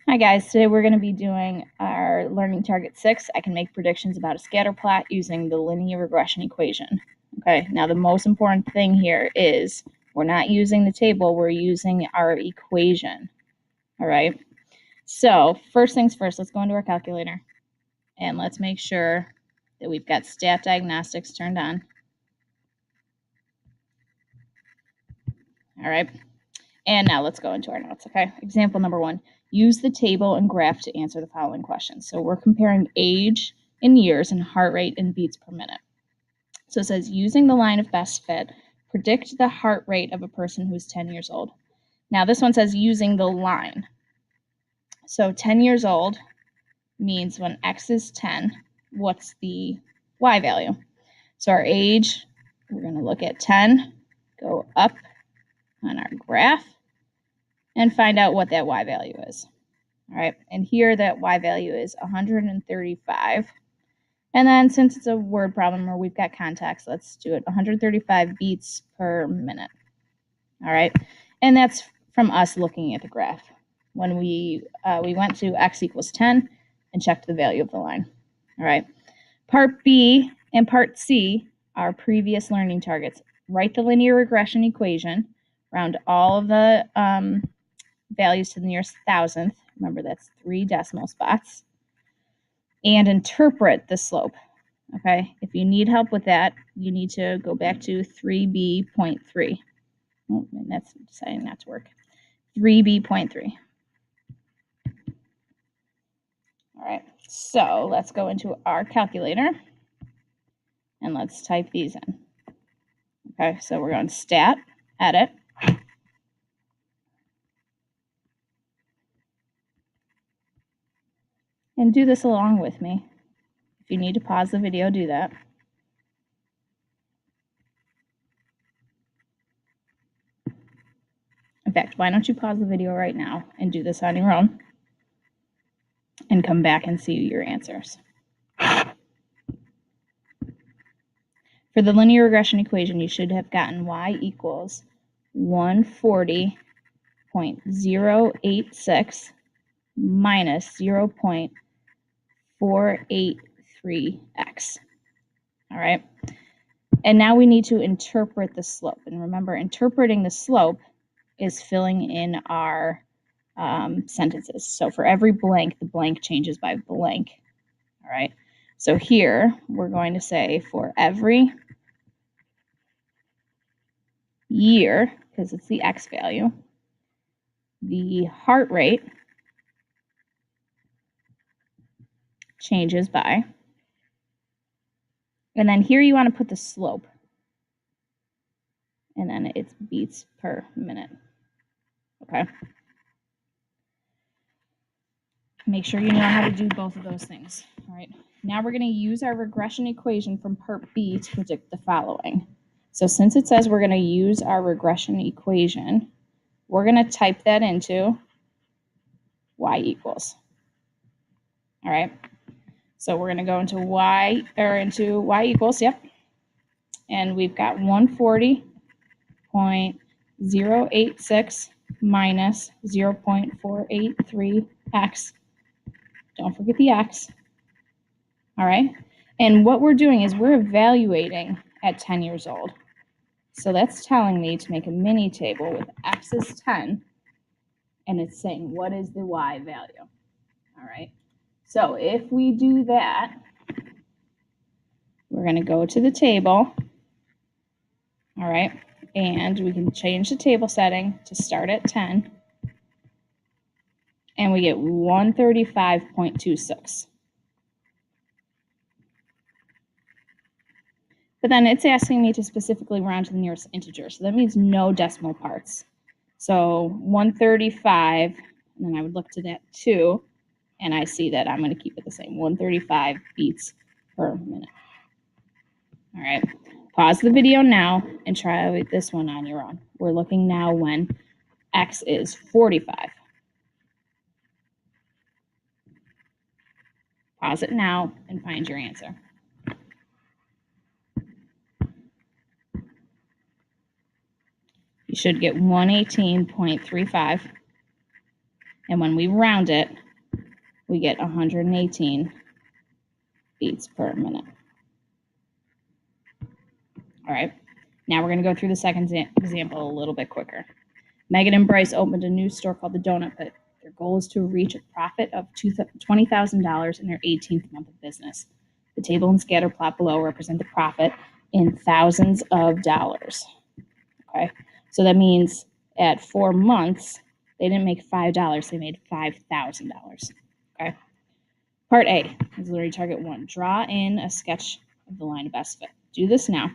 Hi guys, today we're going to be doing our learning target 6. I can make predictions about a scatter plot using the linear regression equation. Okay, now the most important thing here is we're not using the table, we're using our equation. All right, so first things first, let's go into our calculator and let's make sure that we've got stat diagnostics turned on. All right, and now let's go into our notes, okay? Example number 1. Use the table and graph to answer the following questions. So we're comparing age in years and heart rate in beats per minute. So it says, using the line of best fit, predict the heart rate of a person who's 10 years old. Now this one says using the line. So 10 years old means when X is 10, what's the Y value? So our age, we're going to look at 10, go up on our graph, and find out what that Y value is. All right, and here that Y value is 135. And then since it's a word problem or we've got context, let's do it 135 beats per minute. All right, and that's from us looking at the graph. When we went to X equals 10 and checked the value of the line. All right, part B and part C are previous learning targets. Write the linear regression equation, round all of the values to the nearest thousandth. Remember, that's 3 decimal spots. And interpret the slope. Okay, if you need help with that, you need to go back to 3b.4. Oh, and that's deciding not to work. 3b.4. All right, so let's go into our calculator and let's type these in. Okay, so we're going stat, edit. And do this along with me. If you need to pause the video, do that. In fact, why don't you pause the video right now and do this on your own and come back and see your answers. For the linear regression equation, you should have gotten y equals 140.086 minus 0.483x. All right. And now we need to interpret the slope. And remember, interpreting the slope is filling in our sentences. So for every blank, the blank changes by blank. All right. So here we're going to say for every year, because it's the X value, the heart rate changes by, and then here you want to put the slope, and then it's beats per minute. Okay. Make sure you know how to do both of those things. All right. Now we're going to use our regression equation from part B to predict the following. So since it says we're going to use our regression equation, we're going to type that into y equals. All right. So we're going to go into y equals, yep. And we've got 140.086 minus 0.483x. Don't forget the x. All right. And what we're doing is we're evaluating at 10 years old. So that's telling me to make a mini table with x is 10, and it's saying what is the y value. All right. So if we do that, we're going to go to the table. All right. And we can change the table setting to start at 10. And we get 135.26. But then it's asking me to specifically round to the nearest integer. So that means no decimal parts. So 135, and then I would look to that 2, and I see that I'm going to keep it the same, 135 beats per minute. All right, pause the video now and try this one on your own. We're looking now when x is 45. Pause it now and find your answer. You should get 118.35. And when we round it, we get 118 beats per minute. All right, now we're going to go through the second example a little bit quicker. Megan and Bryce opened a new store called the Donut Pit. Their goal is to reach a profit of $20,000 in their 18th month of business. The table and scatter plot below represent the profit in thousands of dollars. Okay, so that means at 4 months, they didn't make $5, they made $5,000. Okay. Part A is learning target 1. Draw in a sketch of the line of best fit. Do this now.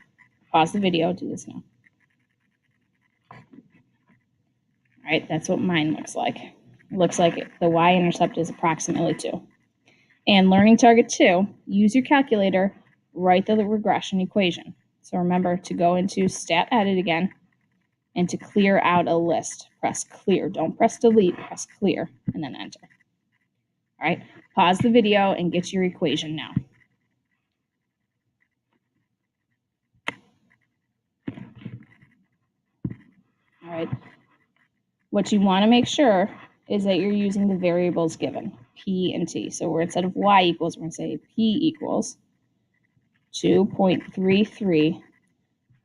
Pause the video, do this now. All right, that's what mine looks like. It looks like the y-intercept is approximately 2. And learning target 2, use your calculator, write the regression equation. So remember to go into Stat Edit again and to clear out a list. Press clear. Don't press delete, press clear, and then enter. All right, pause the video and get your equation now. All right, what you want to make sure is that you're using the variables given, P and T. So we're instead of y equals, we're going to say P equals 2.33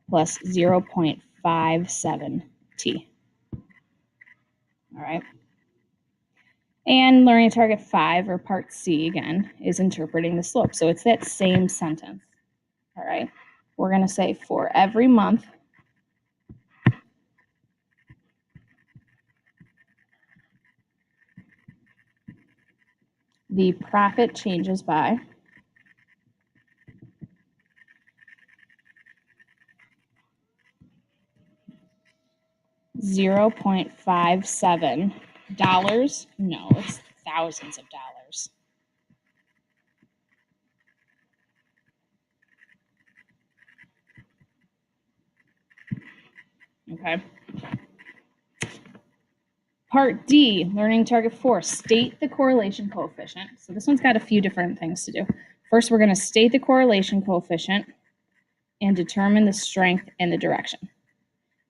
plus 0.57 T. All right. And learning target 5, or part C again, is interpreting the slope. So it's that same sentence. All right. We're going to say for every month, the profit changes by 0.57 dollars. No, it's thousands of dollars. Okay. Part D, learning target 4, state the correlation coefficient. So this one's got a few different things to do. First, we're going to state the correlation coefficient and determine the strength and the direction.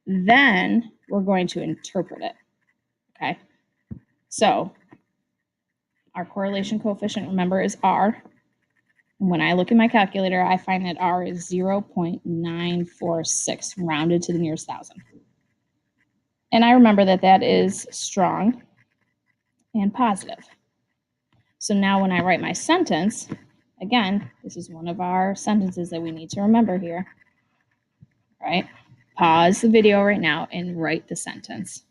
Then we're going to interpret it. Okay. So our correlation coefficient, remember, is R. When I look at my calculator, I find that R is 0.946, rounded to the nearest thousand. And I remember that that is strong and positive. So now when I write my sentence, again, this is one of our sentences that we need to remember here, right? Pause the video right now and write the sentence.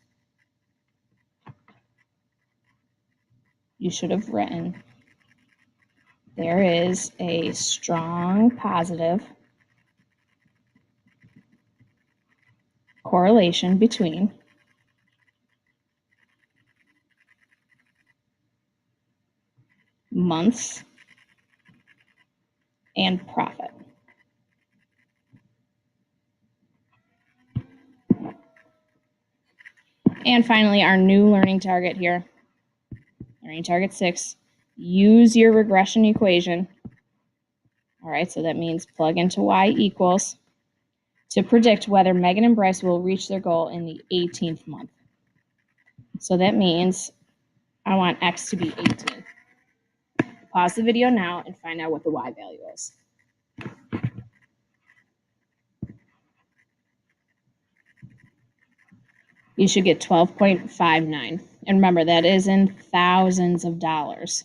You should have written, there is a strong positive correlation between months and profit. And finally, our new learning target here, learning target 6, use your regression equation. All right, so that means plug into y equals to predict whether Megan and Bryce will reach their goal in the 18th month. So that means I want x to be 18. Pause the video now and find out what the y value is. You should get 12.59. And remember, that is in thousands of dollars.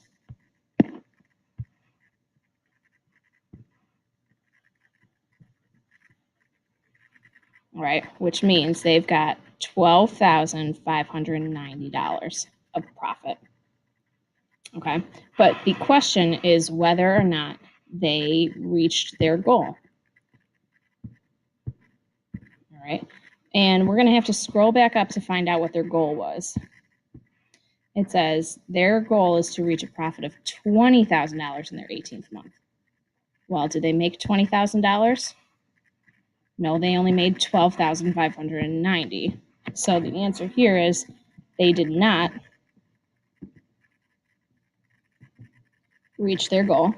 All right, which means they've got $12,590 of profit. Okay, but the question is whether or not they reached their goal. All right, and we're going to have to scroll back up to find out what their goal was. It says their goal is to reach a profit of $20,000 in their 18th month. Well, did they make $20,000? No, they only made $12,590. So the answer here is they did not reach their goal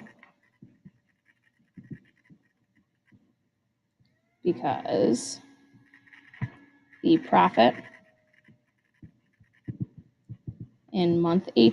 because the profit in month 8.